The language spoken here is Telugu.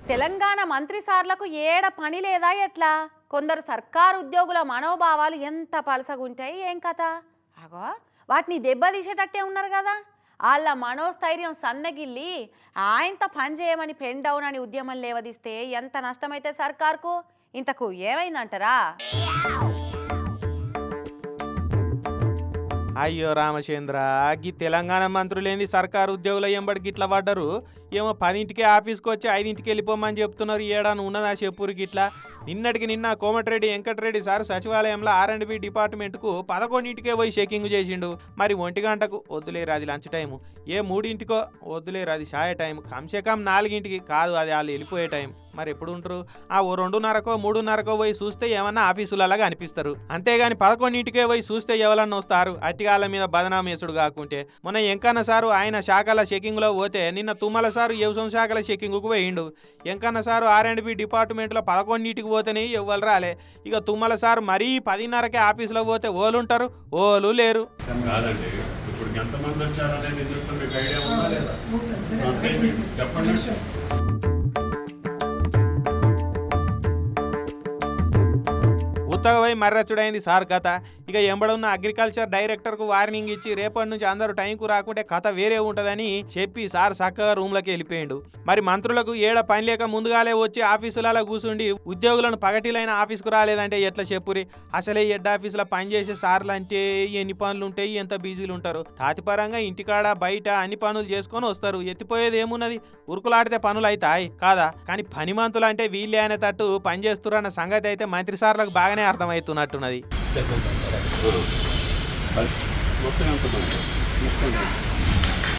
తెలంగాణ మంత్రి సార్లకు ఏడ పని లేదా ఎట్లా? కొందరు సర్కారు ఉద్యోగుల మనోభావాలు ఎంత పలసగుంటాయి ఏం కథ? అగో వాటిని దెబ్బతీసేటట్టే ఉన్నారు కదా. వాళ్ళ మనోస్థైర్యం సన్నగిల్లి ఆయనతో పని చేయమని పెన్ డౌన్ అని ఉద్యమం లేవదీస్తే ఎంత నష్టమైతే సర్కార్కు? ఇంతకు ఏమైందంటారా? అయ్యో రామచంద్ర, గీ తెలంగాణ మంత్రులేంది సర్కారు ఉద్యోగుల ఎంబడి గిట్లా పడ్డరు. ఏమో 10ంటికే ఆఫీస్కి వచ్చి 5ంటికి వెళ్ళిపోమని చెప్తున్నారు. ఏడాను ఉన్నదా చెప్పురు గిట్లా. నిన్నటికి నిన్న కోమటిరెడ్డి వెంకటరెడ్డి సార్ సచివాలయంలో R&B డిపార్ట్మెంట్కు 11ంటికే పోయి చెకింగ్ చేసిండు. మరి 1 గంటకు వద్దులేరు అది లంచ్ టైము, ఏ 3ంటికో వద్దులేరు అది ఛాయ టైం, కమ్సే కమ్ 4ంటికి కాదు అది వాళ్ళు వెళ్ళిపోయే టైం. మరి ఎప్పుడు ఉంటారు? ఓ 2:30కో 3:30కో పోయి చూస్తే ఏమన్నా ఆఫీసులలాగా అనిపిస్తారు. అంతేగాని 11ంటికే పోయి చూస్తే ఎవరన్నా వస్తారు అట్టిగాళ్ళ మీద బదనామేసుడు కాకుంటే. మొన్న ఎంకన్న సారు ఆయన శాఖల చెకింగ్లో పోతే నిన్న తుమ్మల సారు వ్యవసాయ శాఖల చెకింగ్కు పోయిండు. ఎంకన్న సారు R&B డిపార్ట్మెంట్లో 11ంటికి పోతేనే ఎవ్వరు రాలే. ఇక తుమ్మల సారు మరీ 10:30కే ఆఫీసులో పోతే ఓలు ఉంటారు, ఓలు లేరు. ఉత్తగవై మర్రచుడైంది సార్ కథ. ఇక ఎంబడున్న అగ్రికల్చర్ డైరెక్టర్కు వార్నింగ్ ఇచ్చి రేపటి నుంచి అందరూ టైంకు రాకుంటే కథ వేరే ఉంటుందని చెప్పి సార్ చక్కగా రూమ్లోకి వెళ్ళిపోయిండు. మరి మంత్రులకు ఏడ పని లేక ముందుగాలే వచ్చి ఆఫీసులలో కూర్చుండి ఉద్యోగులను పగటిలైన ఆఫీస్కు రాలేదంటే ఎట్లా చెప్పురి? అసలే హెడ్ ఆఫీసులో పనిచేసే సార్లు అంటే ఎన్ని పనులు ఉంటాయి, ఎంత బిజీలు ఉంటారు. తాతిపరంగా ఇంటికాడ బయట అన్ని పనులు చేసుకొని వస్తారు. ఎత్తిపోయేది ఏమున్నది? ఉరుకులాడితే పనులు అవుతాయి కాదా? కానీ పని మంతులు అంటే వీళ్ళే అనేటట్టు పనిచేస్తున్న సంగతి అయితే మంత్రి సార్లకు బాగానే అర్థమవుతున్నట్టున్నది. మొత్తం ఎంత